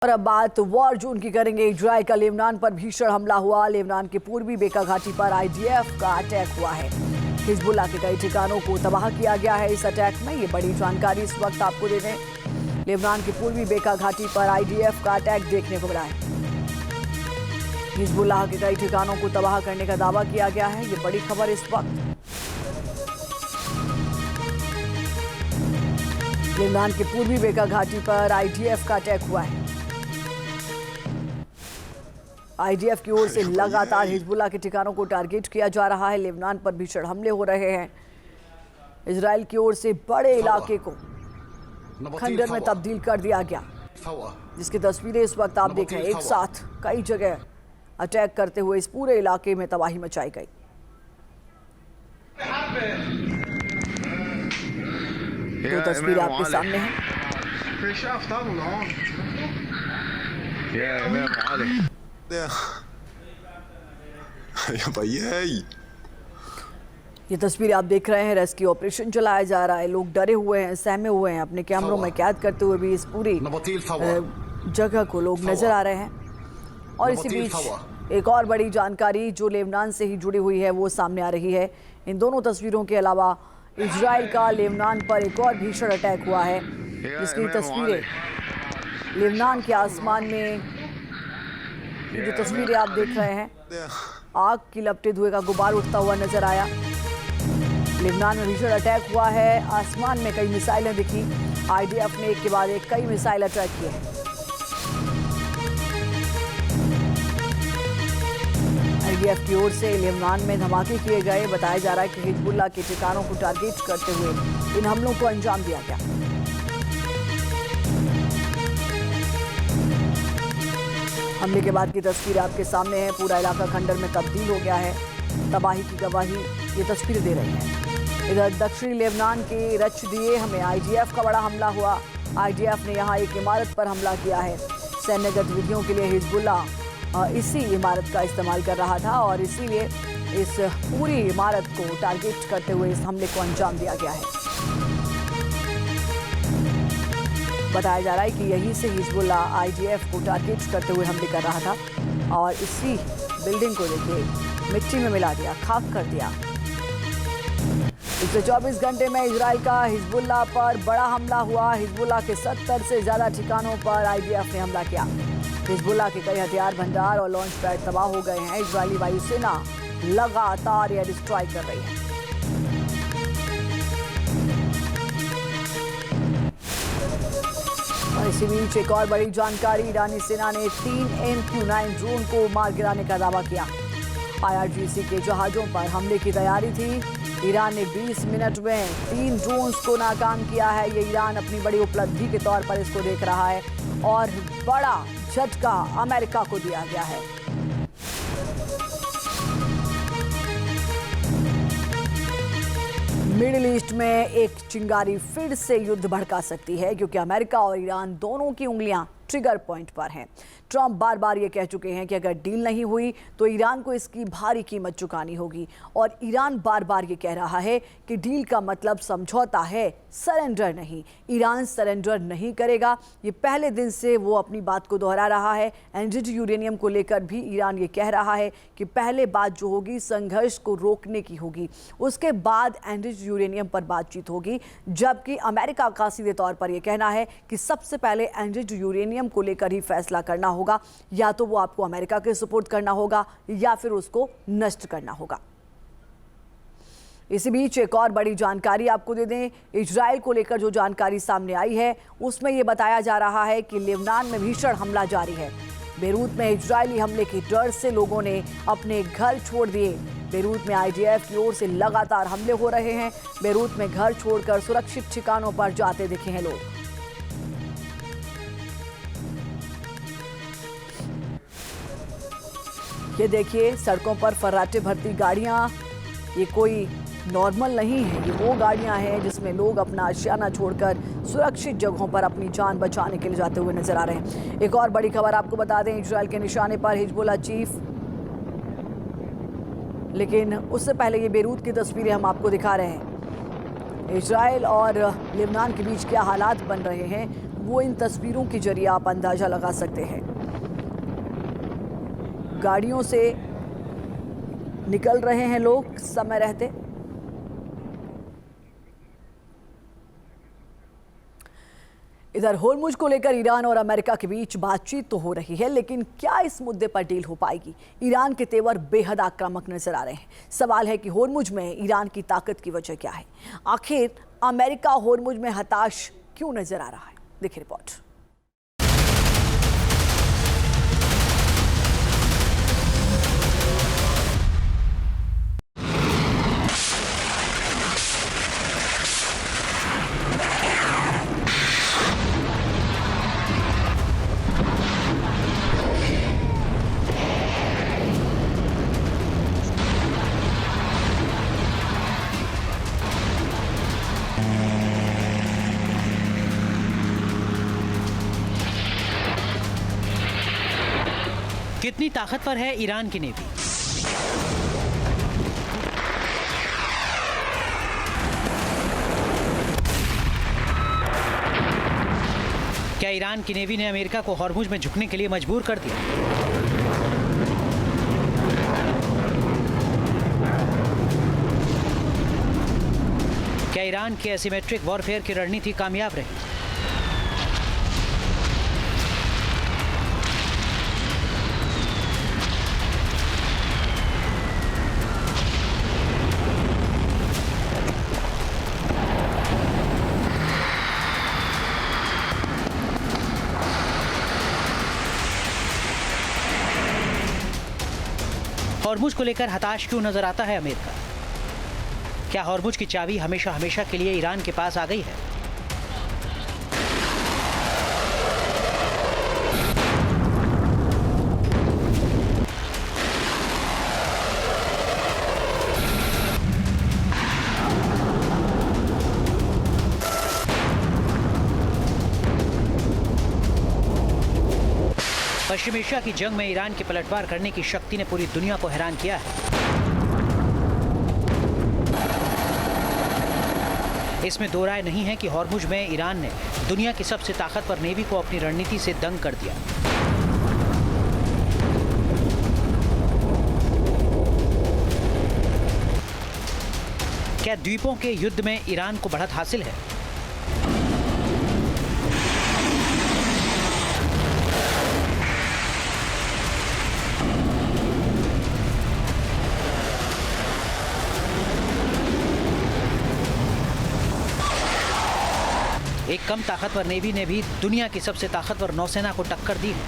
और अब बात वॉर जोन की करेंगे। इजराइल का लेबनान पर भीषण हमला हुआ। लेबनान के पूर्वी बेका घाटी पर आईडीएफ का अटैक हुआ है। हिजबुल्लाह के कई ठिकानों को तबाह किया गया है इस अटैक में। ये बड़ी जानकारी इस वक्त आपको दे दें। लेबनान की पूर्वी बेका घाटी पर आईडीएफ का अटैक देखने को मिला है। हिजबुल्लाह के कई ठिकानों को तबाह करने का दावा किया गया है। ये बड़ी खबर इस वक्त। लेबनान के पूर्वी बेका घाटी पर आईडीएफ का अटैक हुआ है। आईडीएफ की ओर से लगातार हिजबुल्लाह के ठिकानों को टारगेट किया जा रहा है। लेबनान पर भीषण हमले हो रहे हैं। इजराइल की ओर से बड़े इलाके को खंडर में तब्दील कर दिया गया, जिसकी तस्वीरें इस वक्त आप देख रहे हैं। एक साथ कई जगह अटैक करते हुए इस पूरे इलाके में तबाही मचाई गई। दो तस्वीरें आपके सामने हैं। ये तस्वीरें आप देख रहे हैं। रेस्क्यू ऑपरेशन चलाया जा रहा है। लोग डरे हुए हैं, सहमे हुए हैं। अपने कैमरों में कैद करते हुए भी इस पूरी जगह को लोग नजर आ रहे हैं। और इसी बीच एक और बड़ी जानकारी जो लेबनान से ही जुड़ी हुई है वो सामने आ रही है। इन दोनों तस्वीरों के अलावा इजराइल का लेबनान पर एक और भीषण अटैक हुआ है, जिसकी तस्वीरें लेबनान के आसमान में, ये जो तस्वीरें आप देख रहे हैं, आग की लपटे धुएं का गुबार उठता हुआ नजर आया। लेबनान में भीषण अटैक हुआ है। आसमान में कई मिसाइलें दिखी। आईडीएफ ने एक के बाद एक कई मिसाइल अटैक किए हैं। आईडीएफ की ओर से लेबनान में धमाके किए गए। बताया जा रहा है कि हिजबुल्लाह के ठिकानों को टारगेट करते हुए इन हमलों को अंजाम दिया गया। हमले के बाद की तस्वीर आपके सामने है। पूरा इलाका खंडर में तब्दील हो गया है। तबाही की गवाही ये तस्वीरें दे रही हैं। इधर दक्षिणी लेबनान के रच दिए हमें आईडीएफ का बड़ा हमला हुआ। आईडीएफ ने यहाँ एक इमारत पर हमला किया है। सैन्य गतिविधियों के लिए हिजबुल्लाह इसी इमारत का इस्तेमाल कर रहा था और इसीलिए इस पूरी इमारत को टारगेट करते हुए इस हमले को अंजाम दिया गया है। बताया जा रहा है कि यहीं से हिजबुल्लाह आईडीएफ को टारगेट करते हुए हमले कर रहा था और इसी बिल्डिंग को देखिए मिट्टी में मिला दिया, खाक कर दिया। पिछले 24 घंटे में इजराइल का हिजबुल्लाह पर बड़ा हमला हुआ। हिजबुल्लाह के 70 से ज्यादा ठिकानों पर आईडीएफ ने हमला किया। हिजबुल्लाह के कई हथियार भंडार और लॉन्च पैड तबाह हो गए हैं। इजरायली वायुसेना लगातार एयर स्ट्राइक कर रही है। और इसी बीच एक और बड़ी जानकारी, ईरानी सेना ने 3 MQ-9 ड्रोन को मार गिराने का दावा किया। IRGC के जहाजों पर हमले की तैयारी थी। ईरान ने 20 मिनट में 3 ड्रोन्स को नाकाम किया है। ये ईरान अपनी बड़ी उपलब्धि के तौर पर इसको देख रहा है और बड़ा झटका अमेरिका को दिया गया है। मिडिल ईस्ट में एक चिंगारी फिर से युद्ध भड़का सकती है, क्योंकि अमेरिका और ईरान दोनों की उंगलियां ट्रिगर पॉइंट पर हैं। ट्रंप बार बार ये कह चुके हैं कि अगर डील नहीं हुई तो ईरान को इसकी भारी कीमत चुकानी होगी। और ईरान बार बार ये कह रहा है कि डील का मतलब समझौता है, सरेंडर नहीं। ईरान सरेंडर नहीं करेगा। ये पहले दिन से वो अपनी बात को दोहरा रहा है। एनरिच्ड यूरेनियम को लेकर भी ईरान ये कह रहा है कि पहले बात जो होगी संघर्ष को रोकने की होगी, उसके बाद एनरिच्ड यूरेनियम पर बातचीत होगी। जबकि अमेरिका का सीधे तौर पर यह कहना है कि सबसे पहले एनरिच्ड यूरेनियम को लेकर ही फैसला करना होगा। या तो वो आपको अमेरिका के सुपुर्द करना होगा या फिर उसको नष्ट करना होगा। इसी बीच एक और बड़ी जानकारी आपको दे दें। इजराइल को लेकर जो जानकारी सामने आई है उसमें यह बताया जा रहा है कि लेबनान में भीषण हमला जारी है। बेरूत में इजरायली हमले के डर से लोगों ने अपने घर छोड़ दिए। बेरूत में आईडीएफ की ओर से लगातार हमले हो रहे हैं। बेरूत में घर छोड़कर सुरक्षित ठिकानों पर जाते दिखे हैं लोग। ये देखिए सड़कों पर फर्राटे भरती गाड़ियां, ये कोई नॉर्मल नहीं है। ये वो गाड़ियां हैं जिसमें लोग अपना आशियाना छोड़कर सुरक्षित जगहों पर अपनी जान बचाने के लिए जाते हुए नजर आ रहे हैं। एक और बड़ी खबर आपको बता दें, इजराइल के निशाने पर हिजबुल्लाह चीफ। लेकिन उससे पहले ये बेरूत की तस्वीरें हम आपको दिखा रहे हैं। इजराइल और लेबनान के बीच क्या हालात बन रहे हैं वो इन तस्वीरों के जरिए आप अंदाजा लगा सकते हैं। गाड़ियों से निकल रहे हैं लोग समय रहते। इधर होर्मुज को लेकर ईरान और अमेरिका के बीच बातचीत तो हो रही है, लेकिन क्या इस मुद्दे पर डील हो पाएगी? ईरान के तेवर बेहद आक्रामक नजर आ रहे हैं। सवाल है कि होर्मुज में ईरान की ताकत की वजह क्या है? आखिर अमेरिका होर्मुज में हताश क्यों नजर आ रहा है? देखिए रिपोर्ट। कितनी ताकतवर है ईरान की नेवी? क्या ईरान की नेवी ने अमेरिका को होर्मुज में झुकने के लिए मजबूर कर दिया? क्या ईरान की एसिमेट्रिक वॉरफेयर की रणनीति कामयाब रही? होर्मुज को लेकर हताश क्यों नजर आता है अमेरिका? क्या होर्मुज की चाबी हमेशा हमेशा के लिए ईरान के पास आ गई है? पश्चिम एशिया की जंग में ईरान की पलटवार करने की शक्ति ने पूरी दुनिया को हैरान किया है। इसमें दो राय नहीं है कि होर्मुज में ईरान ने दुनिया की सबसे ताकतवर नेवी को अपनी रणनीति से दंग कर दिया। क्या द्वीपों के युद्ध में ईरान को बढ़त हासिल है? एक कम ताकतवर नेवी ने भी दुनिया की सबसे ताकतवर नौसेना को टक्कर दी है।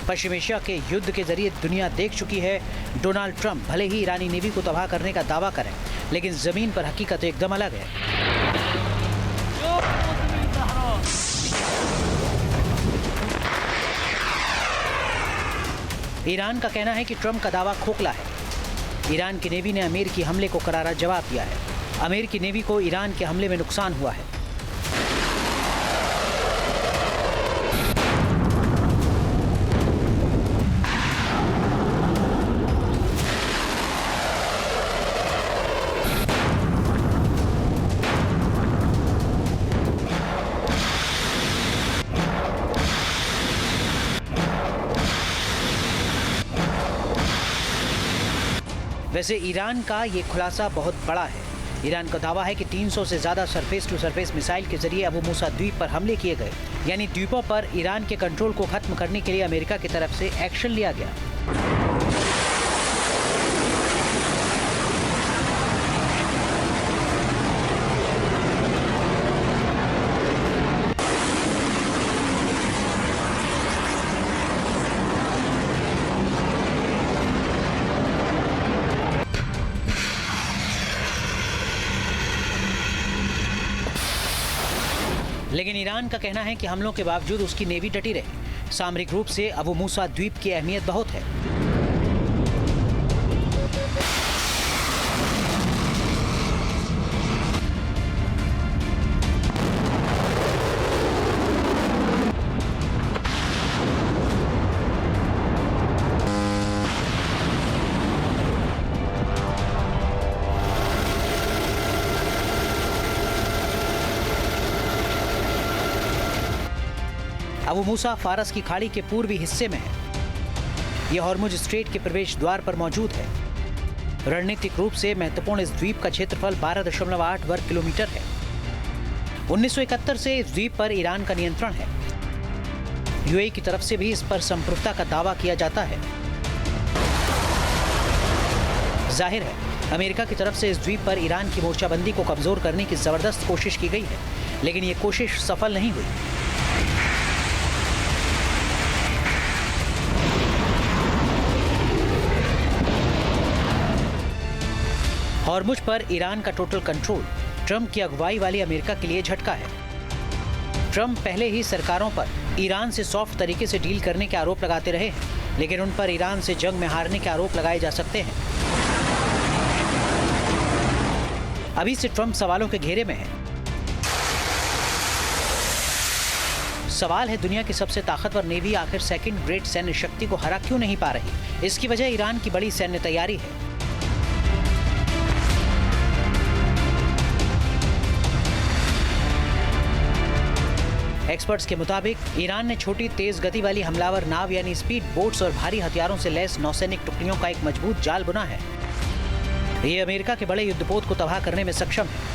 पश्चिम एशिया के युद्ध के जरिए दुनिया देख चुकी है डोनाल्ड ट्रंप भले ही ईरानी नेवी को तबाह करने का दावा करें, लेकिन जमीन पर हकीकत एकदम अलग है। ईरान का कहना है कि ट्रंप का दावा खोखला है। ईरान की नेवी ने अमेरिकी हमले को करारा जवाब दिया है। अमेरिकी नेवी को ईरान के हमले में नुकसान हुआ है। वैसे ईरान का ये खुलासा बहुत बड़ा है। ईरान का दावा है कि 300 से ज़्यादा सरफेस टू सरफेस मिसाइल के जरिए अबू मूसा द्वीप पर हमले किए गए, यानी द्वीपों पर ईरान के कंट्रोल को खत्म करने के लिए अमेरिका की तरफ से एक्शन लिया गया। लेकिन ईरान का कहना है कि हमलों के बावजूद उसकी नेवी डटी रही। सामरिक रूप से अबू मूसा द्वीप की अहमियत बहुत है। अबू मूसा फारस की खाड़ी के पूर्वी हिस्से में है। यह हॉर्मुज स्ट्रेट के प्रवेश द्वार पर मौजूद है। रणनीतिक रूप से महत्वपूर्ण इस द्वीप का क्षेत्रफल 12.8 वर्ग किलोमीटर है। 1971 से इस द्वीप पर ईरान का नियंत्रण है। यूएई की तरफ से भी इस पर संप्रभुता का दावा किया जाता है। जाहिर है, अमेरिका की तरफ से इस द्वीप पर ईरान की मोर्चाबंदी को कमजोर करने की जबरदस्त कोशिश की गई है, लेकिन ये कोशिश सफल नहीं हुई। हॉर्मुज पर ईरान का टोटल कंट्रोल ट्रंप की अगुवाई वाली अमेरिका के लिए झटका है। ट्रंप पहले ही सरकारों पर ईरान से सॉफ्ट तरीके से डील करने के आरोप लगाते रहे हैं, लेकिन उन पर ईरान से जंग में हारने के आरोप लगाए जा सकते हैं। अभी से ट्रंप सवालों के घेरे में है। सवाल है, दुनिया की सबसे ताकतवर नेवी आखिर सेकंड ग्रेड सैन्य शक्ति को हरा क्यों नहीं पा रही? इसकी वजह ईरान की बड़ी सैन्य तैयारी है। एक्सपर्ट्स के मुताबिक ईरान ने छोटी तेज गति वाली हमलावर नाव यानी स्पीड बोट्स और भारी हथियारों से लैस नौसैनिक टुकड़ियों का एक मजबूत जाल बुना है। ये अमेरिका के बड़े युद्धपोत को तबाह करने में सक्षम है।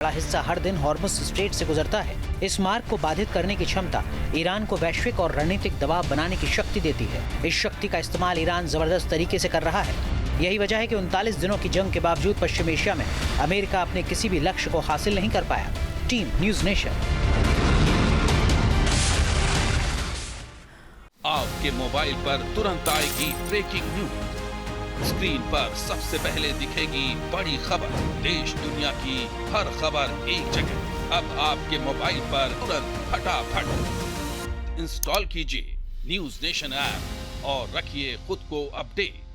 बड़ा हिस्सा हर दिन हॉर्मुज स्ट्रेट से गुजरता है। इस मार्ग को बाधित करने की क्षमता ईरान को वैश्विक और रणनीतिक दबाव बनाने की शक्ति देती है। इस शक्ति का इस्तेमाल ईरान जबरदस्त तरीके से कर रहा है। यही वजह है कि 39 दिनों की जंग के बावजूद पश्चिम एशिया में अमेरिका अपने किसी भी लक्ष्य को हासिल नहीं कर पाया। Team news nation. आपके मोबाइल पर तुरंत आएगी ब्रेकिंग न्यूज। स्क्रीन पर सबसे पहले दिखेगी बड़ी खबर। देश दुनिया की हर खबर एक जगह। अब आपके मोबाइल पर तुरंत फटाफट इंस्टॉल कीजिए न्यूज़ नेशन ऐप और रखिए खुद को अपडेट।